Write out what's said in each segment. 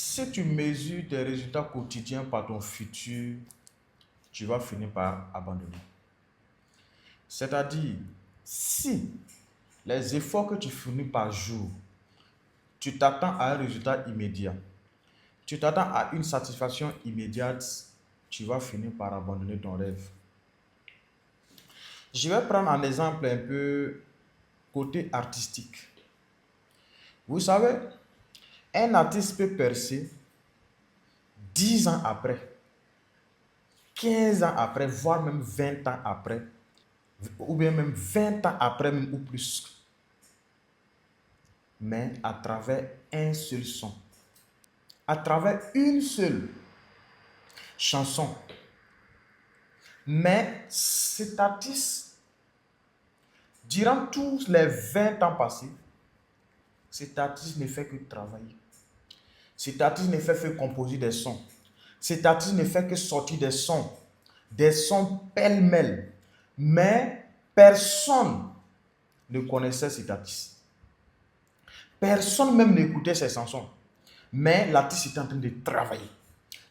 Si tu mesures tes résultats quotidiens par ton futur, tu vas finir par abandonner. C'est-à-dire, si les efforts que tu fournis par jour, tu t'attends à un résultat immédiat, tu t'attends à une satisfaction immédiate, tu vas finir par abandonner ton rêve. Je vais prendre un exemple un peu côté artistique. Vous savez, un artiste peut percer 10 ans après, 15 ans après, voire même 20 ans après, ou bien même 20 ans après, même ou plus, mais à travers un seul son, à travers une seule chanson. Mais cet artiste, durant tous les 20 ans passés, cet artiste ne fait que travailler. Cet artiste ne fait que composer des sons. Cet artiste ne fait que sortir des sons pêle-mêle. Mais personne ne connaissait cet artiste. Personne même n'écoutait ses chansons. Mais l'artiste était en train de travailler.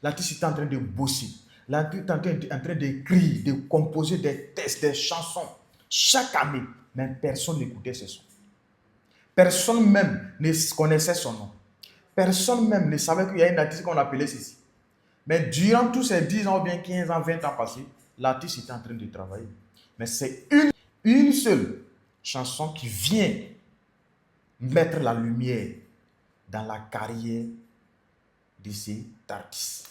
L'artiste était en train de bosser. L'artiste était en train d'écrire, de composer des textes, des chansons. Chaque année, mais personne n'écoutait ses sons. Personne même ne connaissait son nom. Personne même ne savait qu'il y a un artiste qu'on appelait ceci. Mais durant tous ces 10 ans, ou bien 15 ans, 20 ans passés, l'artiste était en train de travailler. Mais c'est une seule chanson qui vient mettre la lumière dans la carrière de cet artiste.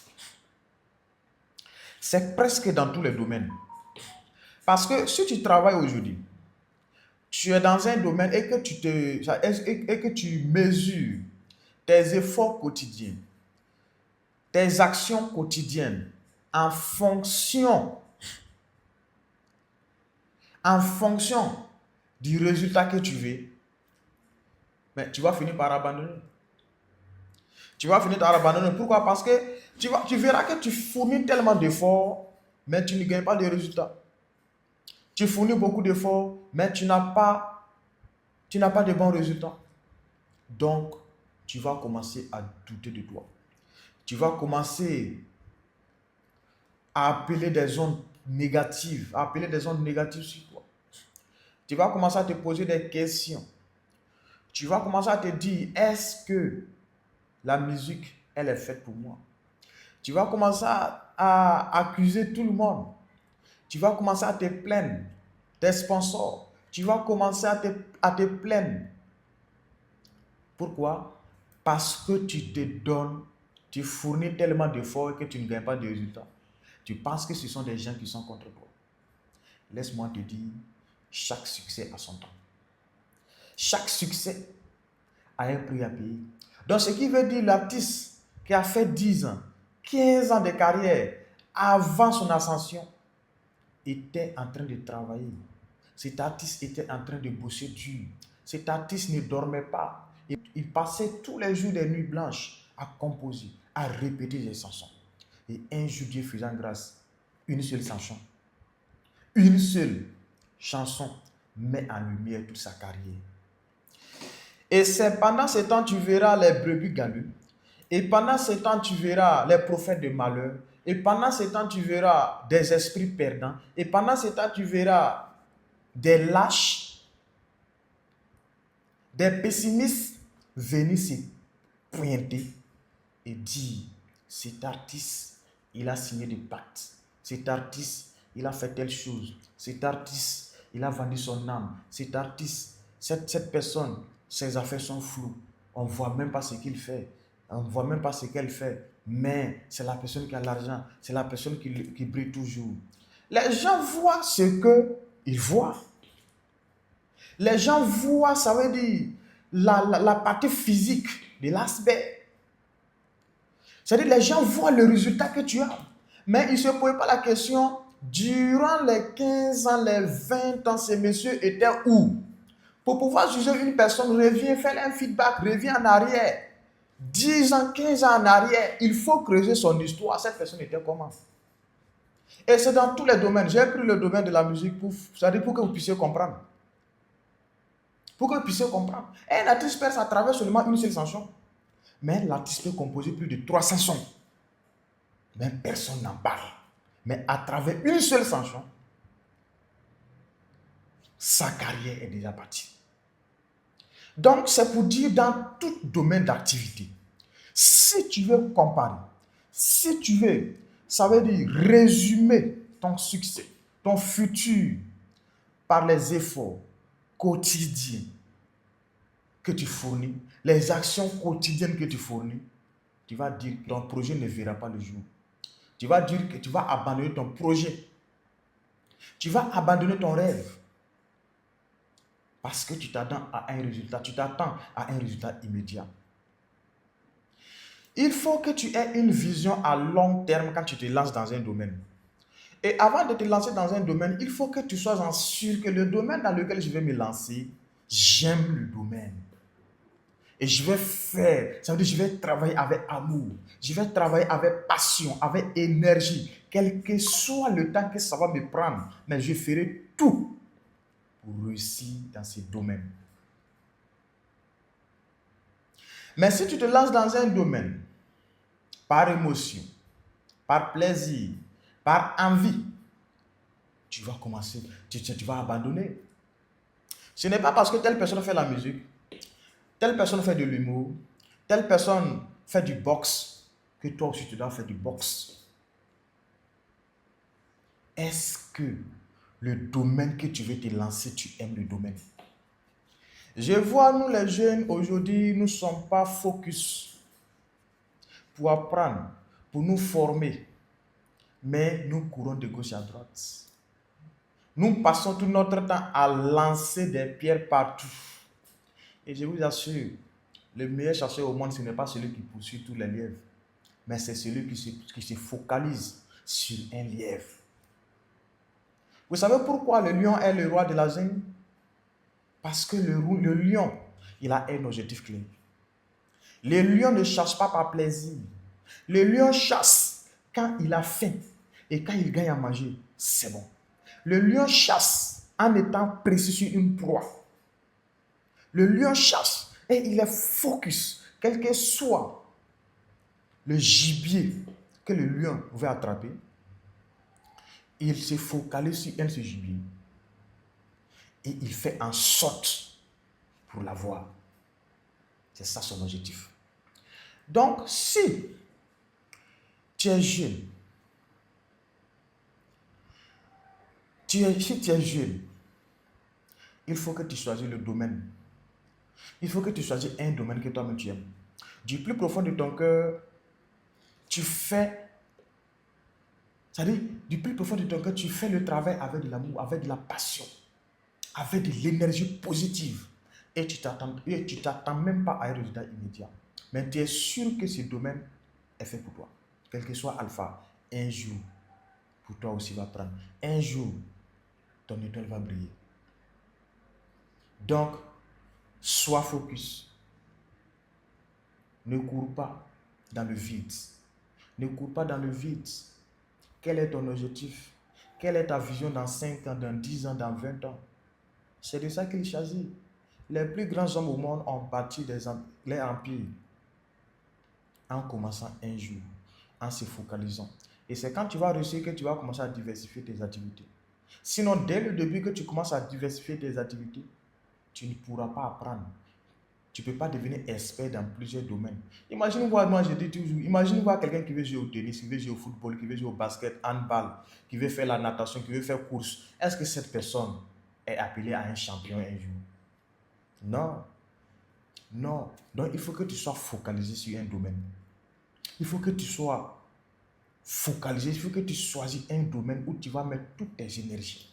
C'est presque dans tous les domaines. Parce que si tu travailles aujourd'hui, tu es dans un domaine et que tu mesures tes efforts quotidiens, tes actions quotidiennes en fonction du résultat que tu veux, mais tu vas finir par abandonner. Tu vas finir par abandonner. Pourquoi? Parce que tu verras que tu fournis tellement d'efforts, mais tu ne gagnes pas de résultats. Tu fournis beaucoup d'efforts, mais tu n'as pas de bons résultats. Donc, tu vas commencer à douter de toi. Tu vas commencer à appeler des ondes négatives, sur toi. Tu vas commencer à te poser des questions. Tu vas commencer à te dire, est-ce que la musique, elle est faite pour moi? Tu vas commencer à accuser tout le monde. Tu vas commencer à te plaindre des sponsors. Tu vas commencer à te plaindre. Pourquoi? Parce que tu te donnes, tu fournis tellement d'efforts que tu ne gagnes pas de résultats. Tu penses que ce sont des gens qui sont contre toi. Laisse-moi te dire, chaque succès a son temps. Chaque succès a un prix à payer. Donc, ce qui veut dire l'artiste qui a fait 10 ans, 15 ans de carrière avant son ascension était en train de travailler. Cet artiste était en train de bosser dur. Cet artiste ne dormait pas. Il passait tous les jours des nuits blanches à composer, à répéter des chansons. Et un jour, Dieu faisant grâce, une seule chanson met en lumière toute sa carrière. Et c'est pendant ce temps tu verras les brebis galeux. Et pendant ce temps tu verras les prophètes de malheur. Et pendant ce temps tu verras des esprits perdants. Et pendant ce temps tu verras des lâches, des pessimistes venir se pointer et dire, cet artiste, il a signé des pactes. Cet artiste, il a fait telle chose. Cet artiste, il a vendu son âme. Cet artiste, cette personne, ses affaires sont floues. On ne voit même pas ce qu'il fait. On ne voit même pas ce qu'elle fait. Mais c'est la personne qui a l'argent. C'est la personne qui brille toujours. Les gens voient ce qu'ils voient. Les gens voient, ça veut dire, la partie physique de l'aspect. C'est-à-dire, les gens voient le résultat que tu as. Mais ils ne se posent pas la question, durant les 15 ans, les 20 ans, ces messieurs étaient où? Pour pouvoir juger une personne, reviens, fais un feedback, reviens en arrière. 10 ans, 15 ans en arrière, il faut creuser son histoire. Cette personne était comment? Et c'est dans tous les domaines. J'ai pris le domaine de la musique pour que vous puissiez comprendre. Pour que vous puissiez comprendre. Un artiste perce à travers seulement une seule chanson. Mais l'artiste peut composer plus de 300 sons. Même personne n'en parle. Mais à travers une seule chanson, sa carrière est déjà partie. Donc, c'est pour dire dans tout domaine d'activité, si tu veux comparer, si tu veux, ça veut dire résumer ton succès, ton futur par les efforts quotidiens que tu fournis, les actions quotidiennes que tu fournis, tu vas dire que ton projet ne verra pas le jour. Tu vas dire que tu vas abandonner ton projet. Tu vas abandonner ton rêve. Parce que tu t'attends à un résultat immédiat. Il faut que tu aies une vision à long terme quand tu te lances dans un domaine. Et avant de te lancer dans un domaine, il faut que tu sois en sûr que le domaine dans lequel je vais me lancer, j'aime le domaine. Et je vais faire, ça veut dire je vais travailler avec amour, je vais travailler avec passion, avec énergie, quel que soit le temps que ça va me prendre, mais je ferai tout pour réussir dans ce domaine. Mais si tu te lances dans un domaine, par émotion, par plaisir, par envie, tu vas commencer, tu vas abandonner. Ce n'est pas parce que telle personne fait la musique, telle personne fait de l'humour, telle personne fait du boxe, que toi aussi tu dois faire du boxe. Est-ce que le domaine que tu veux te lancer, tu aimes le domaine? Je vois, nous les jeunes, aujourd'hui, nous ne sommes pas focus pour apprendre, pour nous former, mais nous courons de gauche à droite. Nous passons tout notre temps à lancer des pierres partout. Et je vous assure, le meilleur chasseur au monde, ce n'est pas celui qui poursuit tous les lièvres, mais c'est celui qui se focalise sur un lièvre. Vous savez pourquoi le lion est le roi de la jungle? Parce que le lion, il a un objectif clé. Le lion ne chasse pas par plaisir. Le lion chasse quand il a faim et quand il gagne à manger, c'est bon. Le lion chasse en étant précis sur une proie. Le lion chasse et il est focus, quel que soit le gibier que le lion veut attraper, il se focalise sur un de ces gibiers et il fait en sorte pour l'avoir. C'est ça son objectif. Donc, si tu es jeune, si tu es jeune, il faut que tu choisisses le domaine. Il faut que tu choisisses un domaine que toi-même tu aimes. Du plus profond de ton cœur, tu fais, c'est-à-dire, du plus profond de ton cœur, tu fais le travail avec de l'amour, avec de la passion, avec de l'énergie positive. Et tu t'attends même pas à un résultat immédiat. Mais tu es sûr que ce domaine est fait pour toi. Quel que soit alpha, un jour, pour toi aussi va prendre. Un jour, ton étoile va briller. Donc, sois focus. Ne cours pas dans le vide. Ne cours pas dans le vide. Quel est ton objectif? Quelle est ta vision dans 5 ans, dans 10 ans, dans 20 ans? C'est de ça qu'il s'agit. Les plus grands hommes au monde ont bâti les empires en commençant un jour, en se focalisant. Et c'est quand tu vas réussir que tu vas commencer à diversifier tes activités. Sinon, dès le début que tu commences à diversifier tes activités, tu ne pourras pas apprendre. Tu ne peux pas devenir expert dans plusieurs domaines. Imagine voir, moi je dis toujours, imagine voir quelqu'un qui veut jouer au tennis, qui veut jouer au football, qui veut jouer au basket, handball, qui veut faire la natation, qui veut faire course. Est-ce que cette personne est appelée à un champion un jour? Non. Non. Donc il faut que tu sois focalisé sur un domaine. Il faut que tu sois focalisé, il faut que tu choisisses un domaine où tu vas mettre toutes tes énergies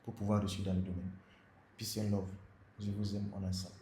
pour pouvoir réussir dans le domaine. Peace and love. Je vous aime en ensemble.